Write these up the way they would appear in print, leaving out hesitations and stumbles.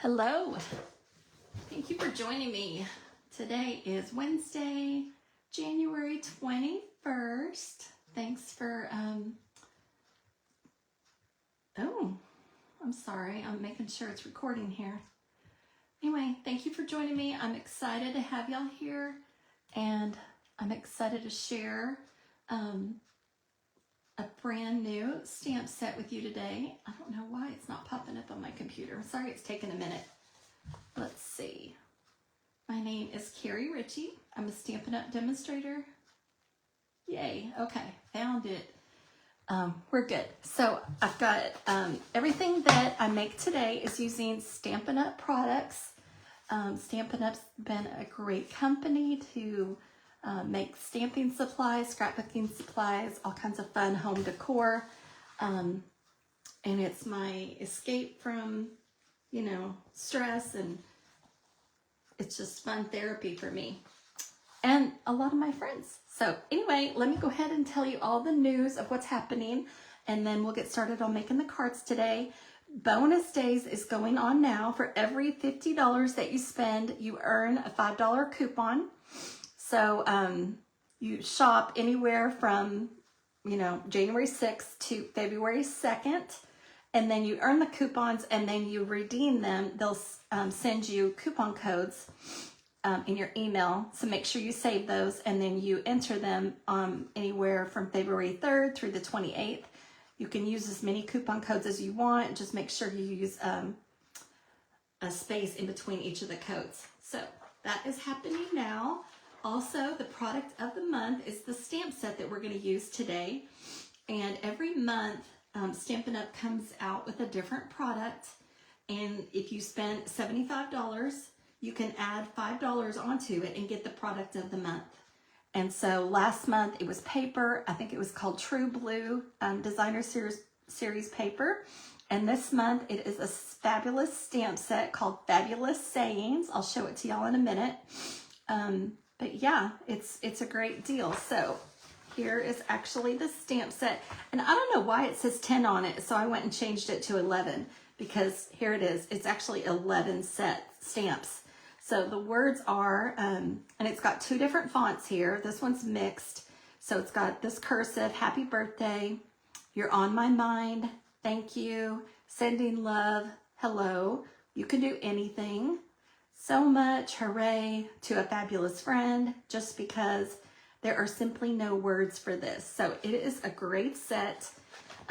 Hello, thank you for joining me. Today is Wednesday, January 21st. Thanks for, oh, I'm sorry, I'm making sure it's recording here. Anyway, thank you for joining me. I'm excited to have y'all here, and I'm excited to share a brand new stamp set with you today. I don't know why it's not popping up on my computer. I'm sorry it's taken a minute. Let's see. My name is Carrie Ritchie. I'm a Stampin' Up! Demonstrator. Yay, okay, found it. We're good. So I've got everything that I make today is using Stampin' Up! Products. Stampin' Up's been a great company to make stamping supplies, scrapbooking supplies, all kinds of fun home decor. And it's my escape from, stress, and it's just fun therapy for me and a lot of my friends. So anyway, let me go ahead and tell you all the news of what's happening, and then we'll get started on making the cards today. Bonus Days is going on now. For every $50 that you spend, you earn a $5 coupon. So you shop anywhere from, January 6th to February 2nd, and then you earn the coupons, and then you redeem them. They'll send you coupon codes in your email, so make sure you save those, and then you enter them anywhere from February 3rd through the 28th. You can use as many coupon codes as you want. Just make sure you use a space in between each of the codes. So that is happening now. Also, the product of the month is the stamp set that we're going to use today. And every month, Stampin' Up! Comes out with a different product. And if you spend $75, you can add $5 onto it and get the product of the month. And so last month it was paper. I think it was called True Blue Designer Series paper. And this month it is a fabulous stamp set called Fabulous Sayings. I'll show it to y'all in a minute. But yeah, it's a great deal. So here is actually the stamp set. And I don't know why it says 10 on it, so I went and changed it to 11, because here it is. It's actually 11 stamps. So the words are, and it's got two different fonts here. This one's mixed. So it's got this cursive, happy birthday, you're on my mind, thank you, sending love, hello, you can do anything, so much, hooray, to a fabulous friend, just because. There are simply no words for this. So it is a great set.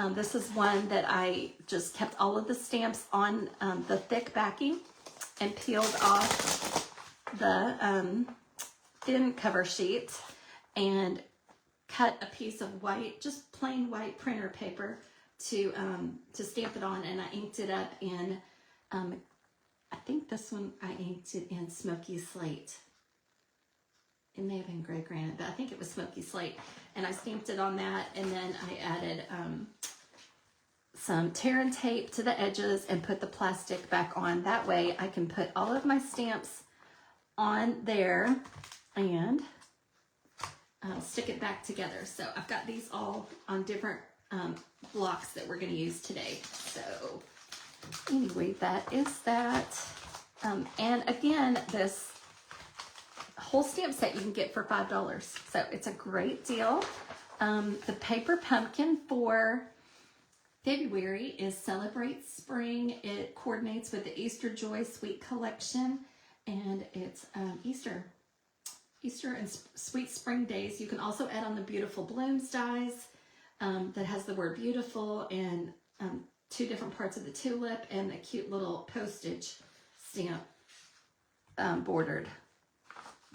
This is one that I just kept all of the stamps on the thick backing and peeled off the thin cover sheet and cut a piece of white, just plain white printer paper to stamp it on, and I inked it up in, I think this one I inked it in Smoky Slate. It may have been gray granite, but I think it was Smoky Slate. And I stamped it on that, and then I added some tear and tape to the edges and put the plastic back on. That way I can put all of my stamps on there and stick it back together. So I've got these all on different blocks that we're going to use today. So anyway, that is that. And again, this whole stamp set you can get for $5. So it's a great deal. The paper pumpkin for February is Celebrate Spring. It coordinates with the Easter Joy Sweet Collection, and it's Easter and Sweet Spring Days. You can also add on the Beautiful Blooms dies that has the word beautiful and two different parts of the tulip and a cute little postage stamp bordered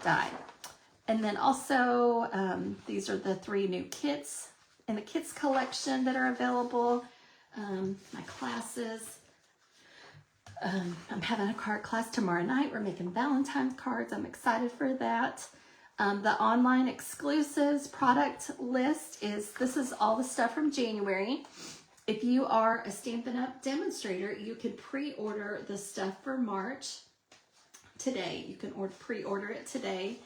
die. And then also these are the 3 new kits in the kits collection that are available. My classes, I'm having a card class tomorrow night. We're making Valentine's cards. I'm excited for that. The online exclusives product list this is all the stuff from January. If you are a Stampin' Up! Demonstrator, you can pre-order the stuff for March today. You can pre-order it today,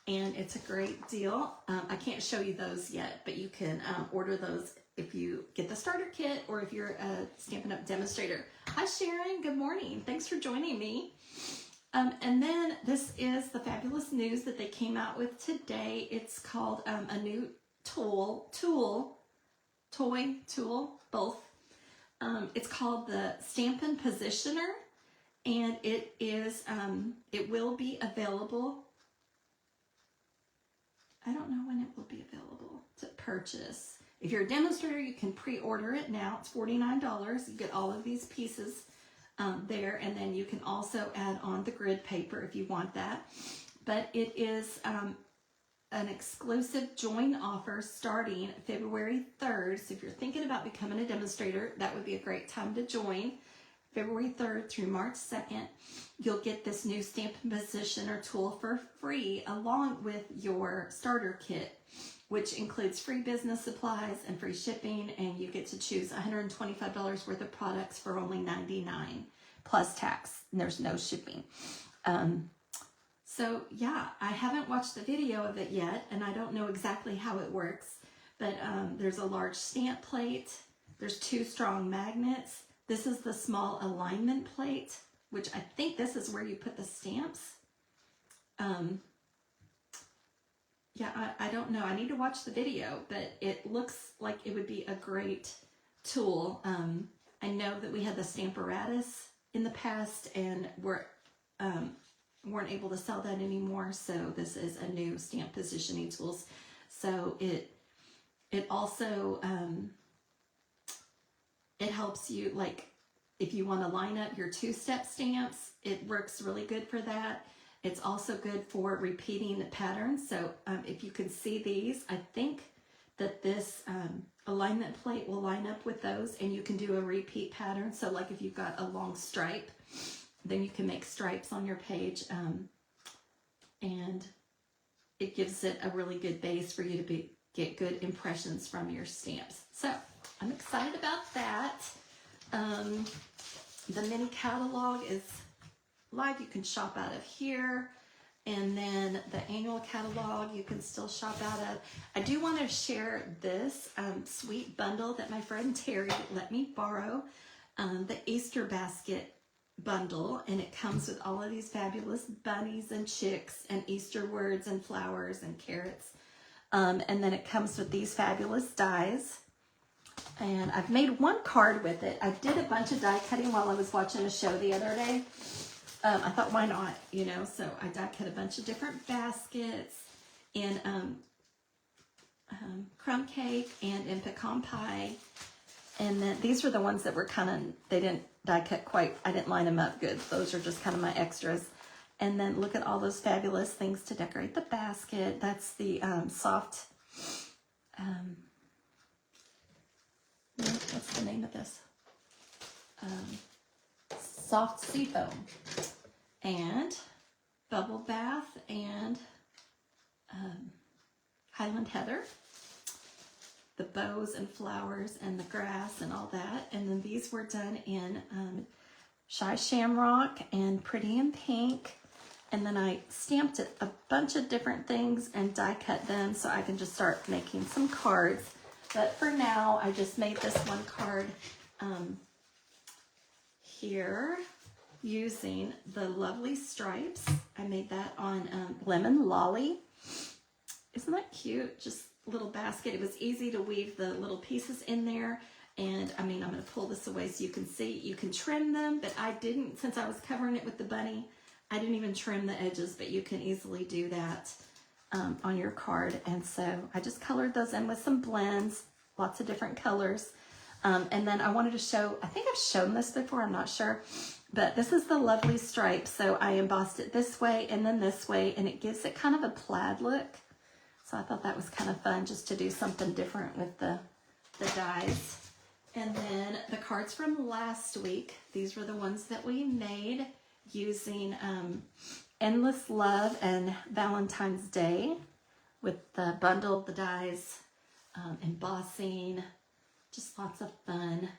and it's a great deal. I can't show you those yet, but you can order those if you get the starter kit or if you're a Stampin' Up! Demonstrator. Hi Sharon, good morning. Thanks for joining me. And then this is the fabulous news that they came out with today. It's called a new toy, both. It's called the Stampin' Positioner, and it is, it will be available. I don't know when it will be available to purchase. If you're a demonstrator, you can pre-order it now. It's $49. You get all of these pieces there, and then you can also add on the grid paper if you want that. But it is an exclusive join offer starting February 3rd. So if you're thinking about becoming a demonstrator, that would be a great time to join. February 3rd through March 2nd, you'll get this new Stampin' Positioner tool for free along with your starter kit, which includes free business supplies and free shipping, and you get to choose $125 worth of products for only $99 plus tax, and there's no shipping. So yeah, I haven't watched the video of it yet, and I don't know exactly how it works, but there's a large stamp plate, there's 2 strong magnets. This is the small alignment plate, which I think this is where you put the stamps. Yeah, I don't know. I need to watch the video, but it looks like it would be a great tool. I know that we had the Stamparatus in the past, and weren't able to sell that anymore. So this is a new stamp positioning tools. So it also it helps you, like if you want to line up your 2-step stamps, it works really good for that. It's also good for repeating patterns. So if you can see these, I think that this alignment plate will line up with those, and you can do a repeat pattern. So like if you've got a long stripe, then you can make stripes on your page, and it gives it a really good base for you to get good impressions from your stamps. So I'm excited about that. The mini catalog is live. You can shop out of here, and then the annual catalog you can still shop out of. I do want to share this sweet bundle that my friend Terry let me borrow, the Easter basket bundle, and it comes with all of these fabulous bunnies and chicks and Easter words and flowers and carrots, and then it comes with these fabulous dies. And I've made 1 card with it. I did a bunch of die cutting while I was watching a show the other day. I thought, why not, you know? So I die cut a bunch of different baskets in crumb cake and in pecan pie. And then these were the ones that were kind of, they didn't die cut quite, I didn't line them up good. Those are just kind of my extras. And then look at all those fabulous things to decorate the basket. That's the soft, what's the name of this? Soft seafoam, and bubble bath, and Highland heather, the bows and flowers and the grass and all that. And then these were done in Shy Shamrock and Pretty in Pink. And then I stamped it a bunch of different things and die cut them so I can just start making some cards. But for now, I just made this 1 card here using the lovely stripes. I made that on Lemon Lolly. Isn't that cute? Just a little basket. It was easy to weave the little pieces in there. And I mean, I'm going to pull this away so you can see. You can trim them, but I didn't, since I was covering it with the bunny, I didn't even trim the edges, but you can easily do that on your card. And so I just colored those in with some blends, lots of different colors. And then I wanted to show, I think I've shown this before, I'm not sure, but this is the lovely stripe. So I embossed it this way and then this way, and it gives it kind of a plaid look. So I thought that was kind of fun just to do something different with the dies. And then the cards from last week, these were the ones that we made using Endless Love and Valentine's Day with the bundle, the dies, embossing, just lots of fun.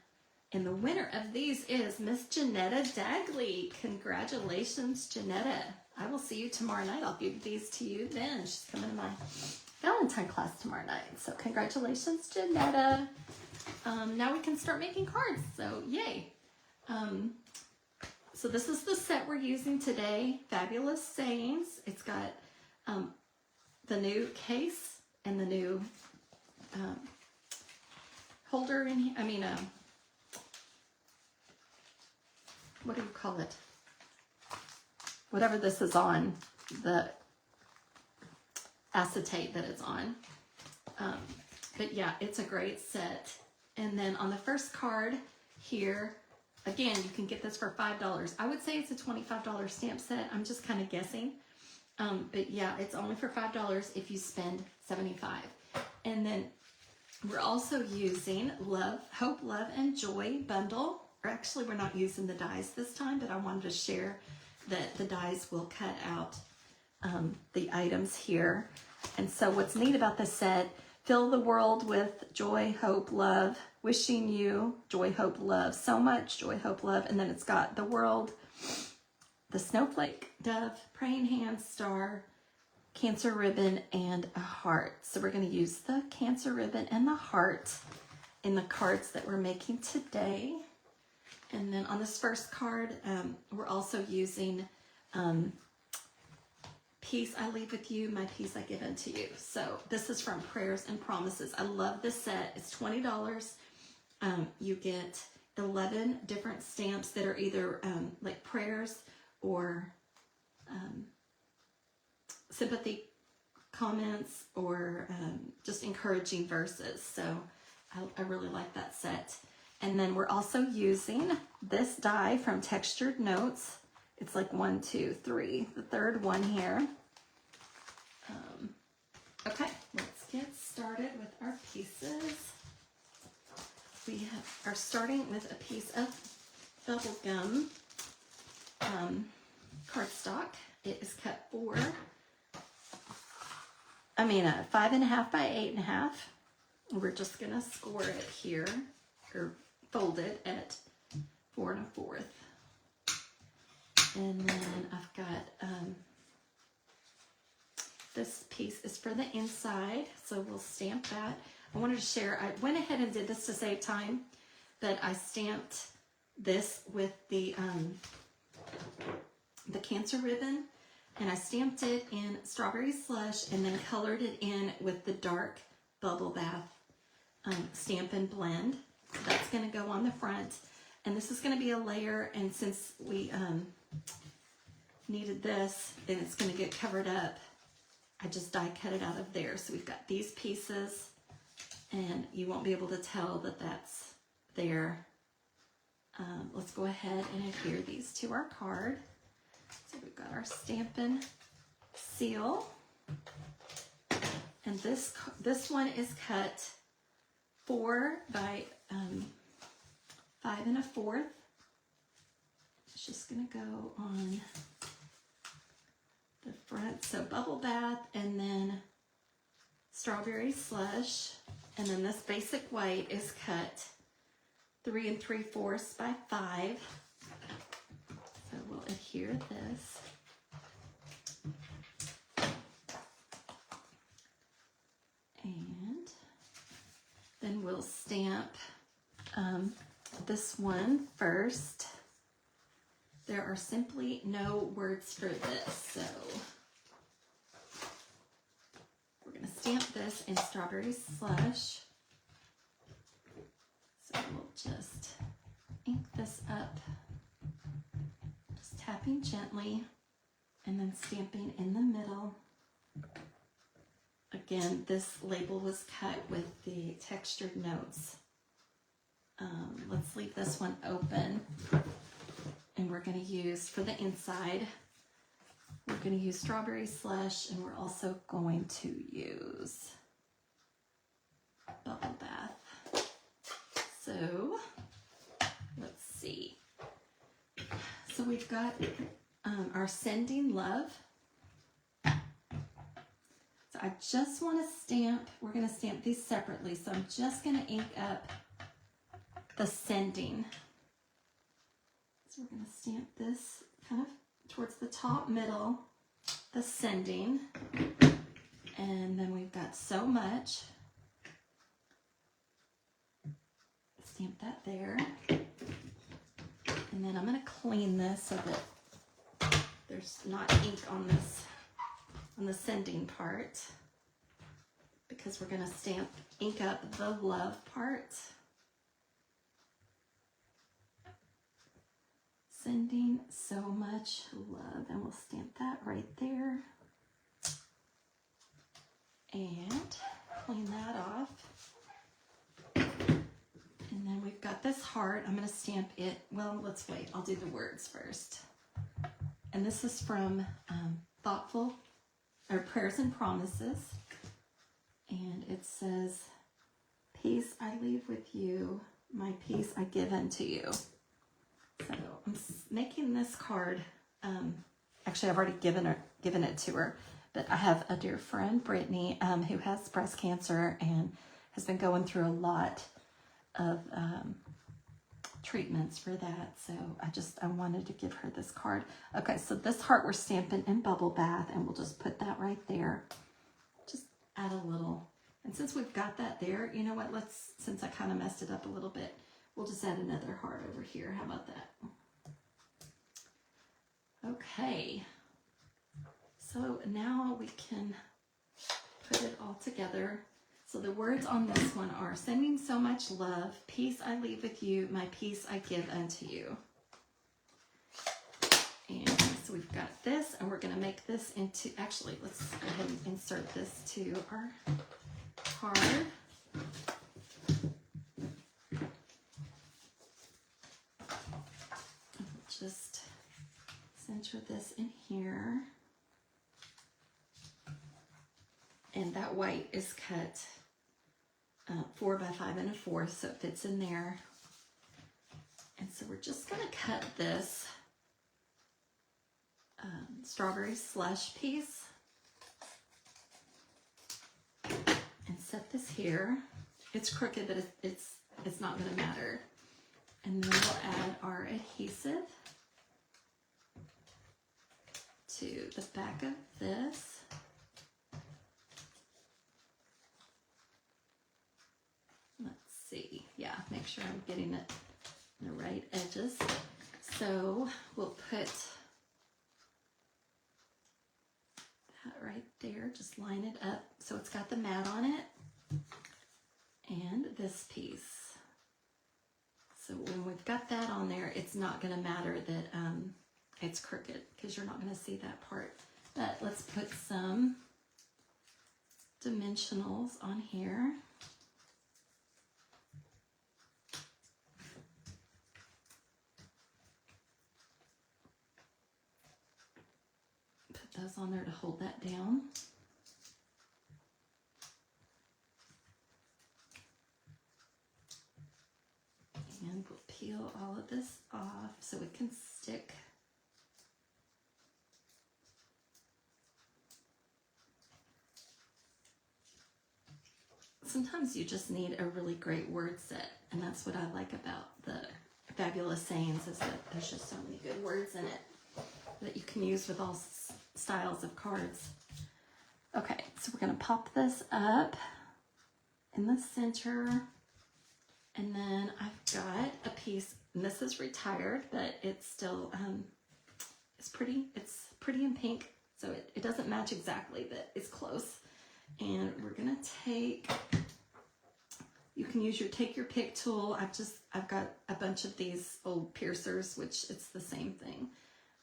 And the winner of these is Miss Janetta Dagley. Congratulations, Janetta. I will see you tomorrow night. I'll give these to you then. She's coming to my Valentine class tomorrow night. So congratulations, Janetta. now we can start making cards, so yay. So this is the set we're using today, Fabulous Sayings. It's got the new case and the new holder in here. I mean, what do you call it? Whatever this is on, the acetate that it's on. But yeah, it's a great set. And then on the first card here, again, you can get this for $5. I would say it's a $25 stamp set. I'm just kind of guessing. But yeah, it's only for $5 if you spend $75. And then we're also using Love, Hope, Love, and Joy bundle. Or actually, we're not using the dies this time, but I wanted to share that the dies will cut out the items here. And so what's neat about this set, fill the world with joy, hope, love, wishing you joy, hope, love, so much joy, hope, love. And then it's got the world, the snowflake, dove, praying hands, star, Cancer ribbon, and a heart. So we're going to use the Cancer ribbon and the heart in the cards that we're making today. And then on this first card, we're also using Peace I leave with you, my peace I give unto you. So this is from Prayers and Promises. I love this set. It's $20. You get 11 different stamps that are either like prayers or sympathy comments or just encouraging verses. So I really like that set. And then we're also using this die from Textured Notes. It's like 1, 2, 3, the third one here. Okay, let's get started with our pieces. We are starting with a piece of bubble gum cardstock. It is cut 5.5 by 8.5. We're just gonna score it here, or fold it at 4 1/4. And then I've got, this piece is for the inside, so we'll stamp that. I wanted to share, I went ahead and did this to save time, but I stamped this with the Cancer ribbon, and I stamped it in Strawberry Slush and then colored it in with the dark Bubble Bath Stampin' Blend. So that's gonna go on the front, and this is gonna be a layer, and since we needed this, and it's going to get covered up, I just die cut it out of there. So we've got these pieces, and you won't be able to tell that that's there. Let's go ahead and adhere these to our card. So we've got our Stampin' Seal, and this one is cut 4 by 5 1/4. It's just going to go on the front. So Bubble Bath, and then Strawberry Slush, and then this basic white is cut 3 3/4 by 5. So we'll adhere this. And then we'll stamp this one first. There are simply no words for this, so we're going to stamp this in Strawberry Slush. So we'll just ink this up, just tapping gently, and then stamping in the middle. Again, this label was cut with the Textured Notes. Let's leave this one open. And we're going to use, for the inside, we're going to use Strawberry Slush, and we're also going to use Bubble Bath. So, let's see. So we've got our Sending Love. So I just want to stamp, we're going to stamp these separately, so I'm just going to ink up the Sending. So we're going to stamp this kind of towards the top middle, the Sending, and then we've got So Much, stamp that there. And then I'm going to clean this so that there's not ink on this, on the sending part, because we're going to stamp ink up the love part. Sending so much love, and we'll stamp that right there. And clean that off. And then we've got this heart. I'm going to stamp it. Well, let's wait. I'll do the words first. And this is from Thoughtful or Prayers and Promises. And it says, "Peace I leave with you, my peace I give unto you." So I'm making this card. Actually, I've already given it to her. But I have a dear friend, Brittany, who has breast cancer and has been going through a lot of treatments for that. So I wanted to give her this card. Okay, so this heart we're stamping in Bubble Bath, and we'll just put that right there. Just add a little. And since we've got that there, you know what, since I kind of messed it up a little bit, we'll just add another heart over here. How about that? Okay. So now we can put it all together. So the words on this one are, "Sending so much love, peace I leave with you, my peace I give unto you." And so we've got this, and we're going to make this into, actually, let's go ahead and insert this to our card. Just center this in here. And that white is cut 4 by 5 1/4, so it fits in there. And so we're just going to cut this strawberry slush piece and set this here. It's crooked, but it's not going to matter. And then we'll add our adhesive to the back of this. See, yeah, make sure I'm getting it in the right edges. So we'll put that right there, just line it up so it's got the mat on it, and this piece. So when we've got that on there, it's not going to matter that it's crooked, because you're not going to see that part. But let's put some dimensionals on here. Those on there to hold that down. And we'll peel all of this off so it can stick. Sometimes you just need a really great word set, and that's what I like about the Fabulous Sayings, is that there's just so many good words in it that you can use with all styles of cards. Okay, so we're going to pop this up in the center, and then I've got a piece, and this is retired, but it's still it's pretty in pink, so it doesn't match exactly, but it's close. And we're going to take, you can use take your pick tool. I've got a bunch of these old piercers, which it's the same thing.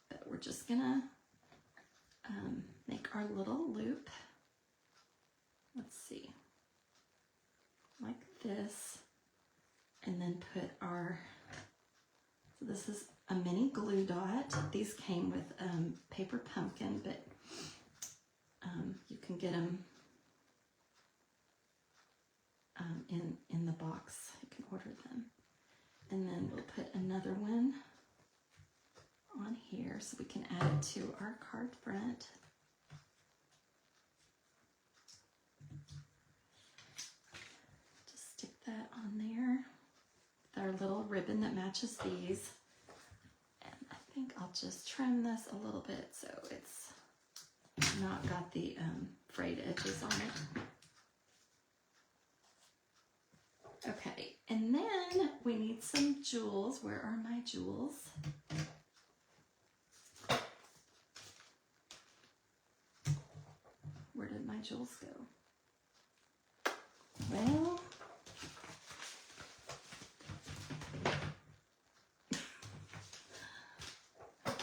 But we're just gonna make our little loop. Let's see, like this, and then put our, so this is a mini glue dot. These came with paper pumpkin, but you can get them in the box. You can order them. And then we'll put another one on here so we can add it to our card front. Just stick that on there with our little ribbon that matches these. And I think I'll just trim this a little bit so it's not got the frayed edges on it. Okay, and then we need some jewels. Where are my jewels? Where did my jewels go? Well,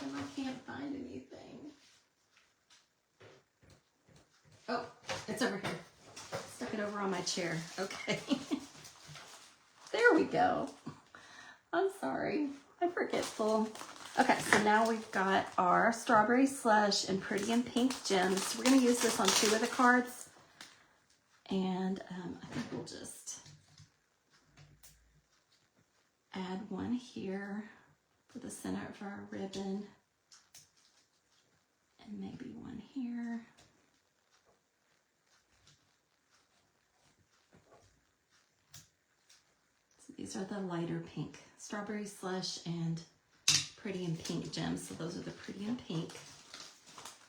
I can't find anything. Oh, it's over here. Stuck it over on my chair. Okay. There we go. I'm sorry. I'm forgetful. Okay, so now we've got our Strawberry Slush and Pretty in Pink gems. We're going to use this on 2 of the cards. And I think we'll just add one here for the center of our ribbon. And maybe one here. So these are the lighter pink. Strawberry Slush and Pretty in Pink gems. So those are the Pretty in Pink.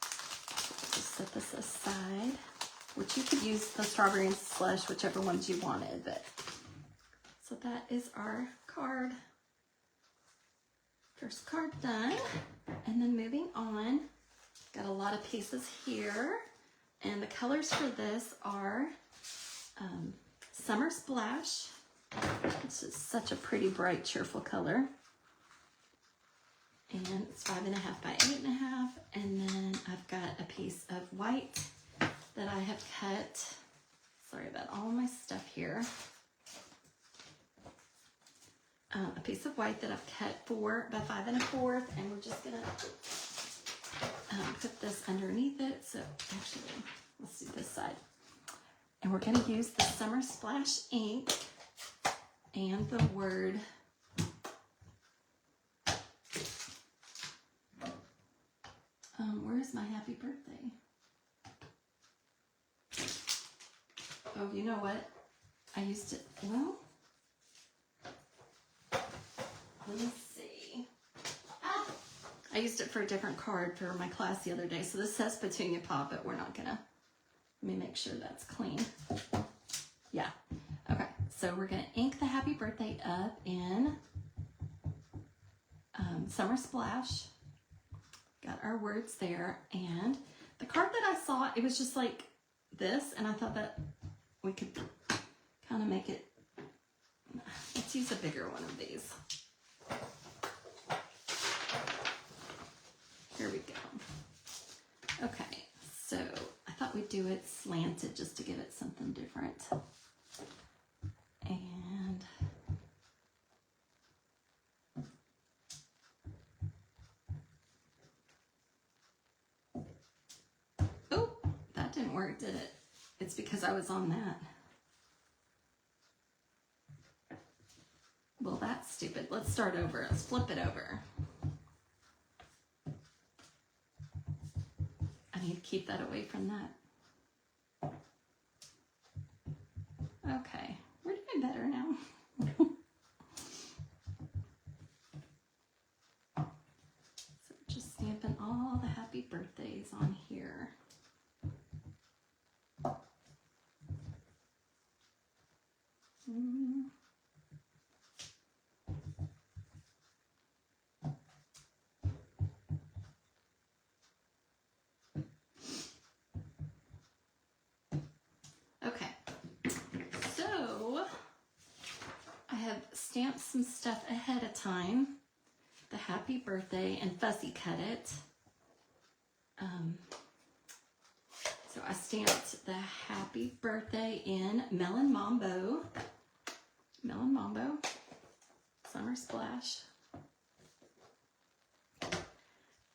Just set this aside. Which you could use the Strawberry and Slush, whichever ones you wanted. But so that is our card. First card done. And then moving on, got a lot of pieces here. And the colors for this are Summer Splash. It's just such a pretty, bright, cheerful color. And it's 5.5 by 8.5. And then I've got a piece of white that I have cut. Sorry about all my stuff here. A piece of white that I've cut 4 by 5 1/4, and we're just gonna put this underneath it. So actually, let's do this side. And we're gonna use the Summer Splash ink and the word where's my happy birthday? Oh, you know what? I used it, well, let me see. I used it for a different card for my class the other day. So this says Petunia Pop, but we're not gonna, let me make sure that's clean. Yeah, okay. So we're gonna ink the happy birthday up in Summer Splash. Got our words there. And the card that I saw, it was just like this, and I thought that we could kind of make it, let's use a bigger one of these. Here we go. Okay, so I thought we'd do it slanted just to give it something different. And oh, that didn't work, did it? It's because I was on that. Well, that's stupid. Let's start over. Let's flip it over. I need to keep that away from that. Okay, we're doing better now. So just stamping all the happy birthdays on here. Okay, so I have stamped some stuff ahead of time. The happy birthday and fussy cut it. So I stamped the happy birthday in Melon Mambo, Summer Splash,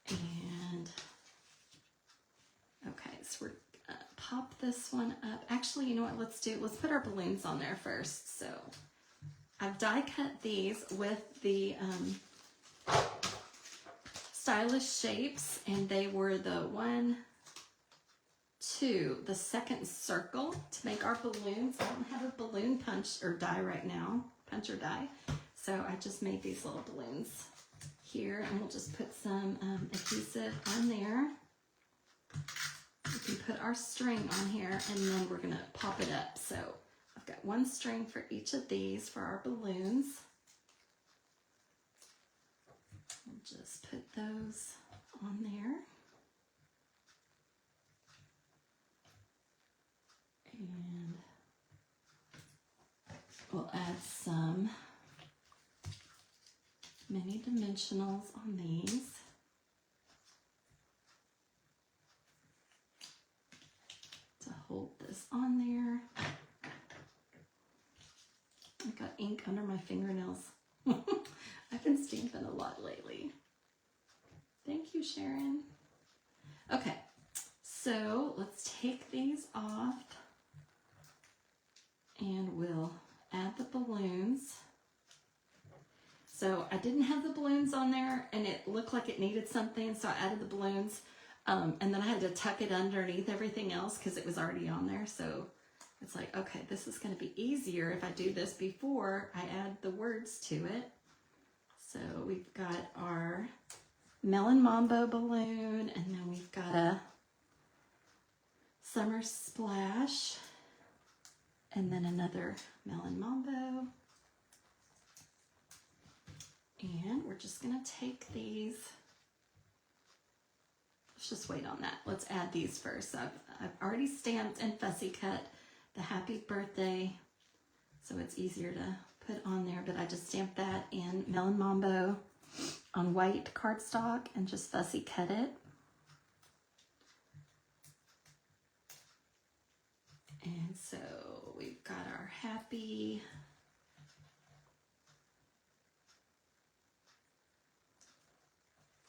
and okay, so we're gonna pop this one up. Actually, you know what, let's put our balloons on there first. So I've die cut these with the Stylish Shapes, and they were the 1, 2, the second circle to make our balloons. I don't have a balloon punch or die right now, punch or die. So I just made these little balloons here, and we'll just put some adhesive on there. We can put our string on here, and then we're gonna pop it up. So I've got 1 string for each of these for our balloons. We'll just put those on there. And we'll add some mini dimensionals on these. To hold this on there. I got ink under my fingernails. I've been stamping a lot lately. Thank you, Sharon. Okay, so let's take these off and we'll add the balloons. So I didn't have the balloons on there and it looked like it needed something, so I added the balloons. And then I had to tuck it underneath everything else because it was already on there. So it's like, okay, this is going to be easier if I do this before I add the words to it. So we've got our Melon Mambo balloon, and then we've got a Summer Splash, and then another Melon Mambo. And we're just going to take these. Let's just wait on that. Let's add these first. I've already stamped and fussy cut the happy birthday, so it's easier to put on there, but I just stamped that in Melon Mambo on white cardstock and just fussy cut it. And so we've got our happy,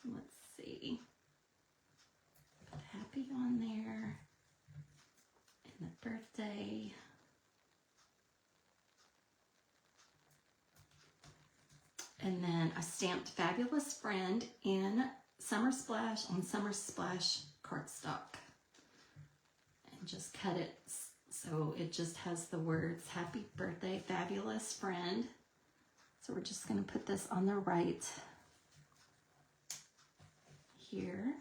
let's see, put happy on there, and the birthday. And then I stamped Fabulous Friend in Summer Splash on Summer Splash cardstock. And just cut it so it just has the words Happy Birthday Fabulous Friend. So we're just going to put this on the right here.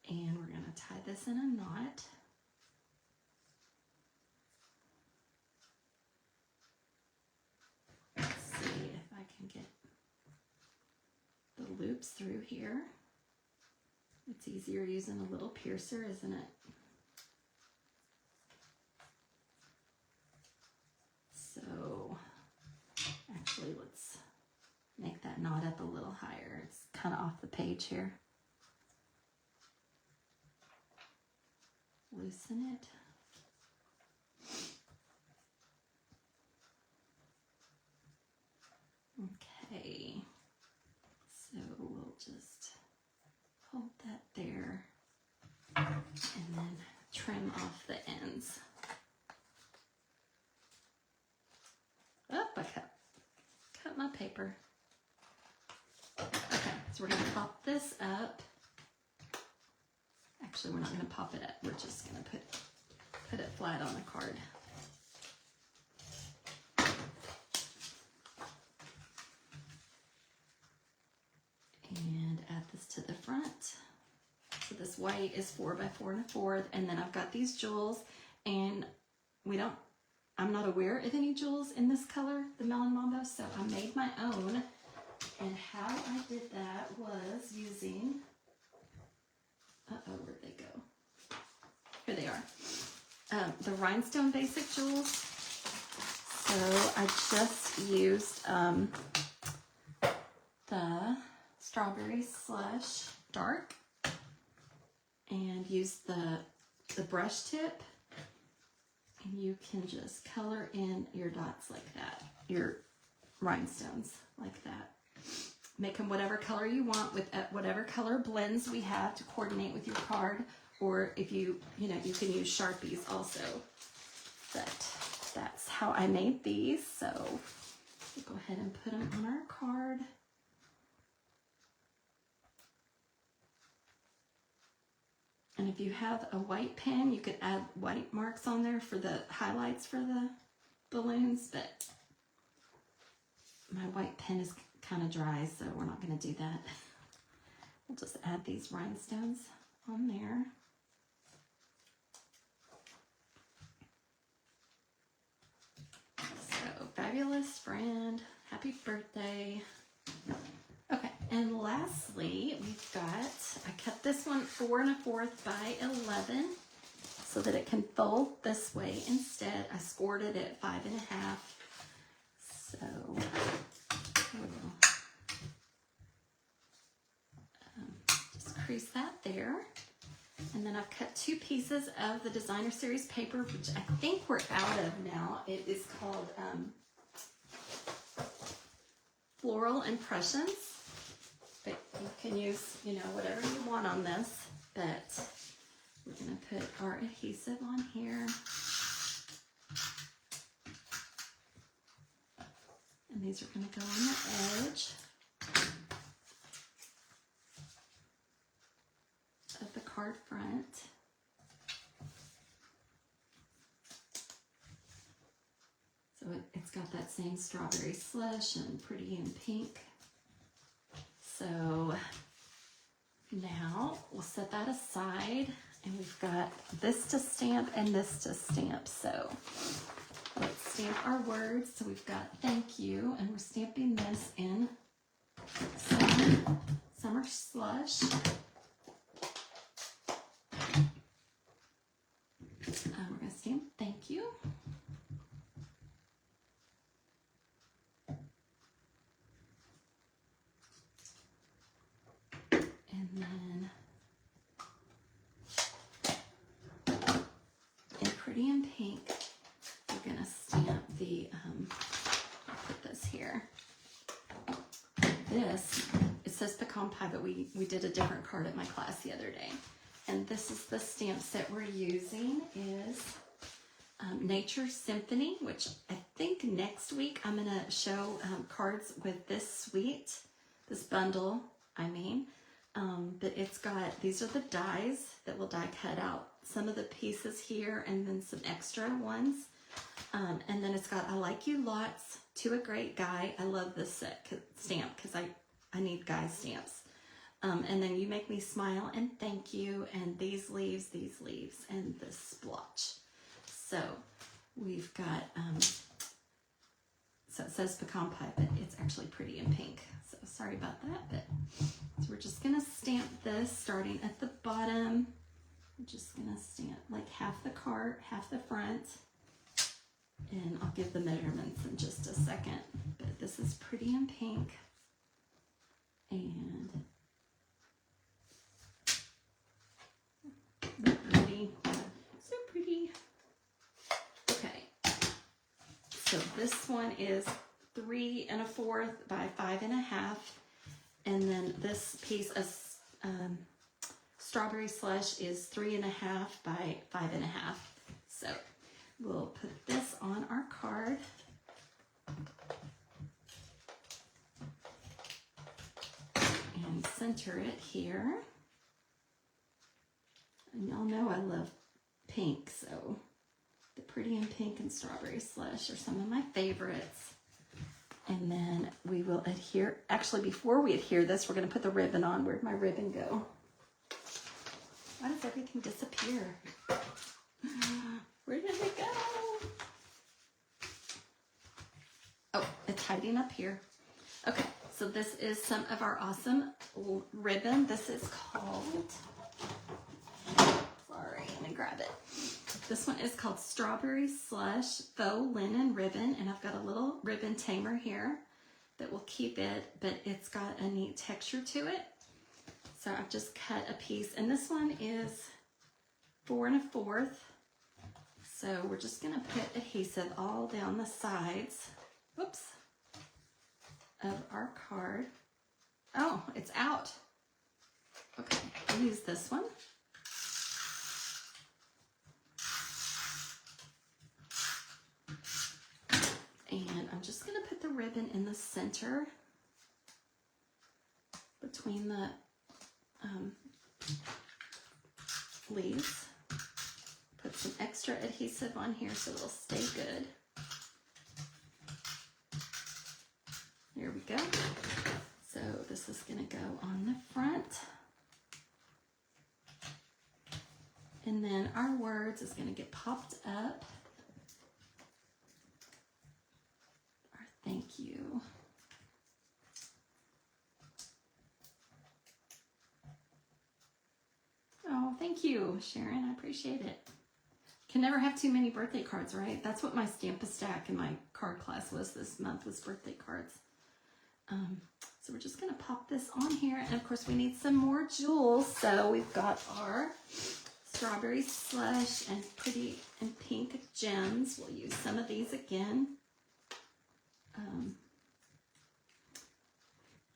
And we're going to tie this in a knot. See if I can get the loops through here. It's easier using a little piercer, isn't it? So actually, let's make that knot up a little higher. It's kind of off the page here. Loosen it. Okay, so we'll just hold that there and then trim off the ends. Oh, I cut my paper. Okay, so we're going to pop this up. Actually, we're not going to pop it up. We're just going to put it flat on the card. And add this to the front. So this white is 4 by 4 1/4, and then I've got these jewels, and I'm not aware of any jewels in this color, the Melon Mambo, so I made my own. And how I did that was using, where'd they go? Here they are. The Rhinestone Basic Jewels. So I just used the Strawberry Slush Dark and used the brush tip, and you can just color in your dots like that, your rhinestones like that. Make them whatever color you want with whatever color blends we have to coordinate with your card, or if you can use Sharpies also. But that's how I made these. So we'll go ahead and put them on our card. And if you have a white pen, you could add white marks on there for the highlights for the balloons, but my white pen is kind of dry, so we're not going to do that. We'll just add these rhinestones on there. So, Fabulous Friend, Happy birthday. Okay, and lastly, we've got, I cut this one 4 1/4 by 11 so that it can fold this way instead. I scored it at 5 1/2. So we'll just crease that there. And then I've cut 2 pieces of the Designer Series paper, which I think we're out of now. It is called Floral Impressions. But you can use, you know, whatever you want on this. But we're going to put our adhesive on here. And these are going to go on the edge of the card front. So it's got that same strawberry slush and pretty in pink. So now we'll set that aside, and we've got this to stamp and this to stamp. So let's stamp our words. So we've got thank you, and we're stamping this in summer slush. We're going to stamp thank you. And then in pretty in pink, we're going to stamp the, I'll put this here. This, it says pecan pie, but we did a different card at my class the other day. And this is the stamp set we're using is Nature Symphony, which I think next week I'm going to show cards with this suite, this bundle, I mean. But it's got, these are the dies that will die cut out some of the pieces here and then some extra ones. And then it's got I like you lots, to a great guy. I love this stamp because I need guy stamps. And then you make me smile and thank you, and these leaves, and this splotch. So we've got, so it says pecan pie, but it's actually pretty in pink. So sorry about that, but so we're just gonna stamp this starting at the bottom. I'm just gonna stamp like half the card, half the front, and I'll give the measurements in just a second. But this is pretty in pink, and pretty, so pretty. Okay, so this one is 3 1/4 by 5 1/2, and then this piece of strawberry slush is 3 1/2 by 5 1/2. So we'll put this on our card. And center it here. And y'all know I love pink, so the pretty in pink and strawberry slush are some of my favorites. And then we will adhere, actually before we adhere this, we're gonna put the ribbon on. Where'd my ribbon go? Why does everything disappear? Where did it go? Oh, it's hiding up here. Okay, so this is some of our awesome ribbon. This is called, sorry, let me grab it. This one is called Strawberry Slush Faux Linen Ribbon, and I've got a little ribbon tamer here that will keep it, but it's got a neat texture to it. So I've just cut a piece, and this one is 4 1/4. So we're just gonna put adhesive all down the sides, whoops, of our card. Oh, it's out. Okay, I'll use this one. And I'm just gonna put the ribbon in the center between the leaves. Put some extra adhesive on here so it'll stay good. There we go. So this is gonna go on the front. And then our words is gonna get popped up. Our thank you. thank you, Sharon. I appreciate it. Can never have too many birthday cards, right? That's what my Stamp-A-Stack in my card class was this month, was birthday cards. So we're just going to pop this on here. And of course we need some more jewels. So we've got our strawberry slush and pretty and pink gems. We'll use some of these again.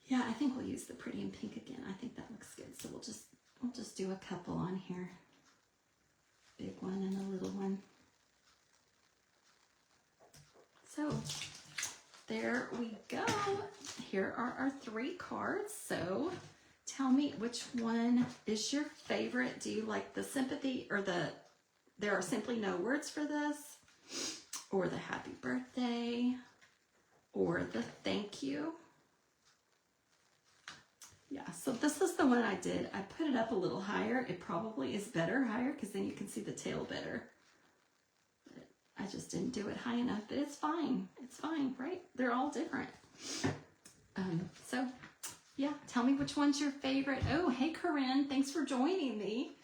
Yeah, I think we'll use the pretty and pink again. I think that looks good. So we'll just do a couple on here. Big one and a little one. So there we go. Here are our 3 cards. So tell me which one is your favorite. Do you like the sympathy or there are simply no words for this, or the happy birthday, or the thank you? Yeah, so this is the one I did. I put it up a little higher. It probably is better higher because then you can see the tail better. But I just didn't do it high enough, but it's fine. It's fine, right? They're all different. So yeah, tell me which one's your favorite. Oh, hey Corinne, thanks for joining me.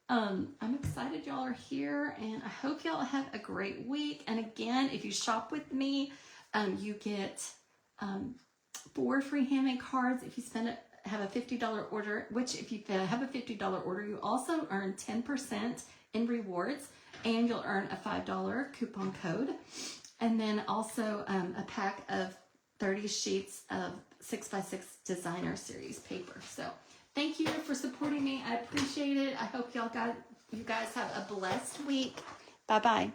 I'm excited y'all are here, and I hope y'all have a great week. And again, if you shop with me, you get 4 free handmade cards if you have a $50 order, which if you have a $50 order, you also earn 10% in rewards, and you'll earn a $5 coupon code. And then also a pack of 30 sheets of 6x6 designer series paper. So thank you for supporting me. I appreciate it. I hope you guys have a blessed week. Bye-bye.